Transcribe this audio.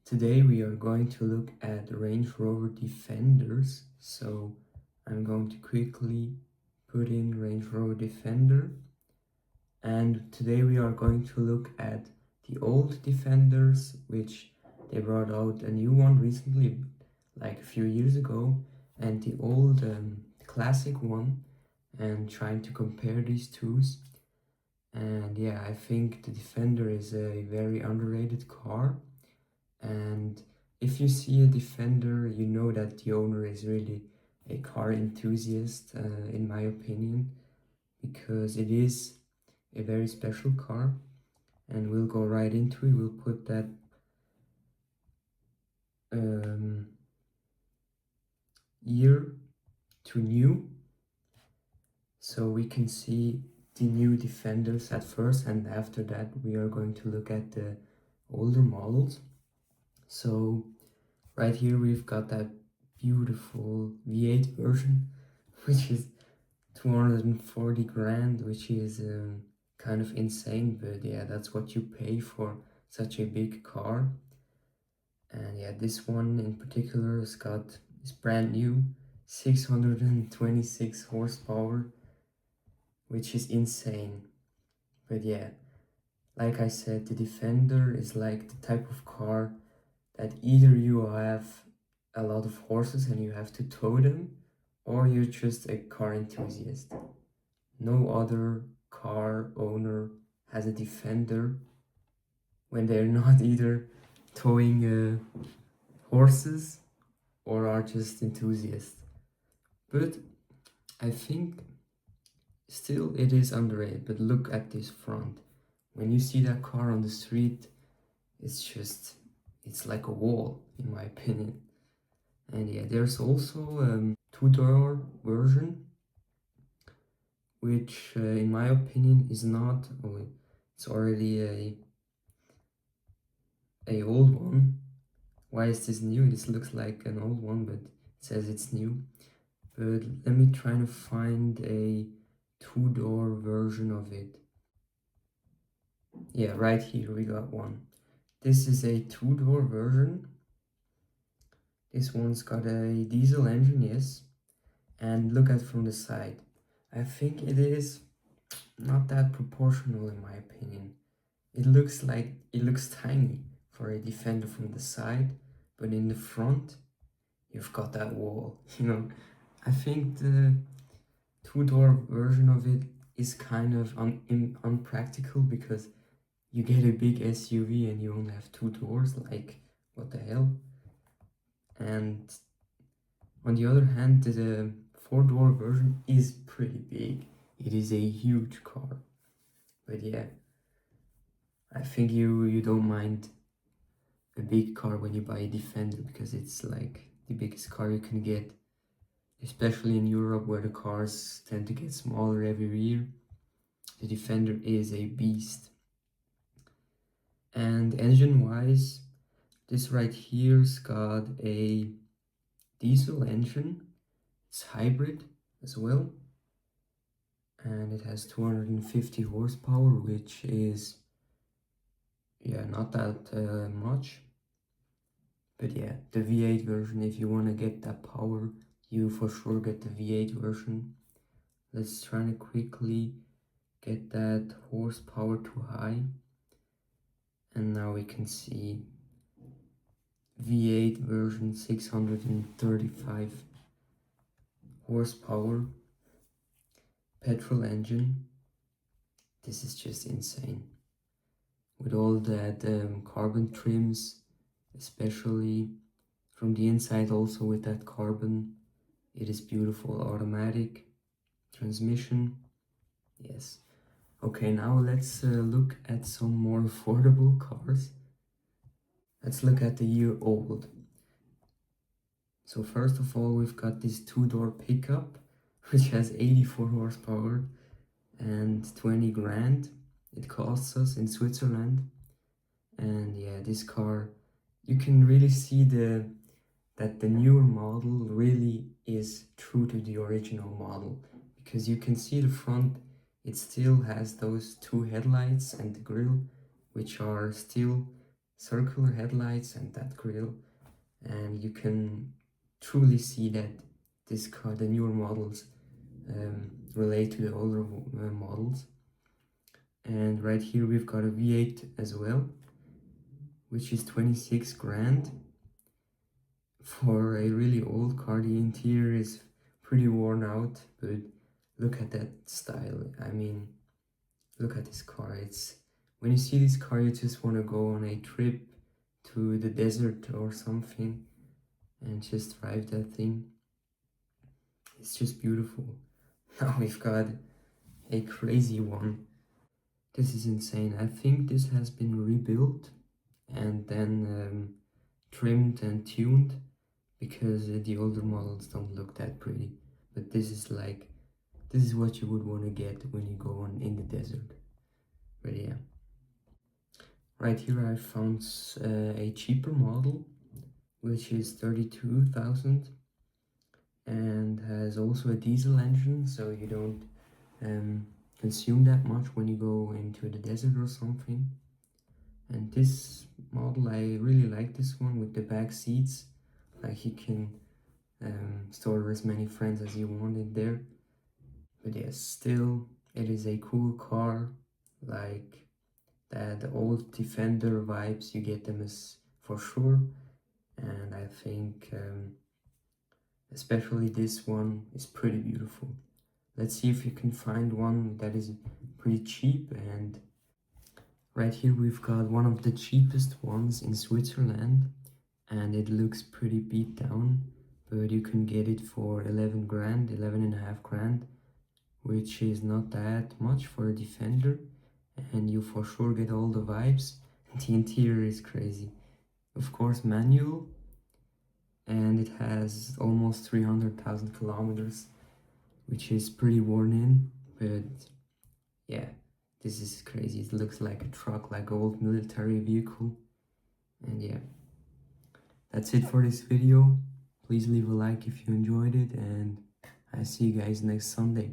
Today we are going to look at Range Rover Defenders. So I'm going to quickly put in Range Rover Defender. And today we are going to look at the old Defenders, which they brought out a new one recently, like a few years ago, and the old classic one, and trying to compare these two. And yeah, I think the Defender is a very underrated car. And if you see a Defender, you know that the owner is really a car enthusiast, in my opinion, because it is a very special car. And we'll go right into it. We'll put that year to new, so we can see the new Defenders at first, and after that we are going to look at the older models. So right here we've got that beautiful V8 version, which is 240 grand, which is kind of insane, but yeah, that's what you pay for such a big car. And yeah, this one in particular is brand new, 626 horsepower, which is insane. But yeah, like I said, the Defender is like the type of car that either you have a lot of horses and you have to tow them, or you're just a car enthusiast. No other car owner has a Defender when they're not either towing horses or are just enthusiasts. But I think still it is underrated. But look at this front. When you see that car on the street, it's like a wall, in my opinion. And yeah, there's also a two-door version, which in my opinion is not, it's already a old one. Why is this new? This looks like an old one, but it says it's new. But let me try to find a two-door version of it. Yeah, right here we got one. This is a two-door version. This one's got a diesel engine, yes. And look at from the side. I think it is not that proportional in my opinion. It looks tiny for a Defender from the side, but in the front you've got that wall, you know. I think the two-door version of it is kind of unpractical, because you get a big SUV and you only have two doors, like what the hell. And on the other hand, the four-door version is pretty big. It is a huge car. But yeah, I think you don't mind a big car when you buy a Defender, because it's like the biggest car you can get, especially in Europe where the cars tend to get smaller every year. The Defender is a beast. And engine-wise, this right here's got a diesel engine. It's hybrid as well, and it has 250 horsepower, which is, yeah, not that much. But yeah, the V8 version, if you want to get that power, you for sure get the V8 version. Let's try to quickly get that horsepower to high. And now we can see V8 version, 635 horsepower, petrol engine. This is just insane. With all that carbon trims, especially from the inside, also with that carbon. It is beautiful. Automatic transmission, yes. Okay, now let's look at some more affordable cars. Let's look at the year old. So first of all, we've got this two-door pickup, which has 84 horsepower and 20 grand. It costs us in Switzerland. And yeah, this car, you can really see that the newer model really is true to the original model, because you can see the front, it still has those two headlights and the grille, which are still circular headlights and that grille, and you can truly see that this car, the newer models, relate to the older models. And right here we've got a V8 as well, which is 26 grand. For a really old car, the interior is pretty worn out, but look at that style. I mean, look at this car. It's when you see this car, you just want to go on a trip to the desert or something and just drive that thing. It's just beautiful. Now we've got a crazy one. This is insane. I think this has been rebuilt and then trimmed and tuned, because the older models don't look that pretty. But this is like, this is what you would want to get when you go on in the desert. But yeah. Right here I found a cheaper model, which is 32,000 and has also a diesel engine, so you don't consume that much when you go into the desert or something. And this model, I really like this one with the back seats. Like you can store as many friends as you want in there. But yes, still it is a cool car. Like the old Defender vibes, you get them as for sure. And I think especially this one is pretty beautiful. Let's see if you can find one that is pretty cheap. And right here we've got one of the cheapest ones in Switzerland, and it looks pretty beat down, but you can get it for 11 grand, 11 and a half grand, which is not that much for a Defender, and you for sure get all the vibes. The interior is crazy. Of course, manual, and it has almost 300,000 kilometers, which is pretty worn in, but yeah, this is crazy. It looks like a truck, like an old military vehicle. And yeah, that's it for this video. Please leave a like if you enjoyed it, and I see you guys next Sunday.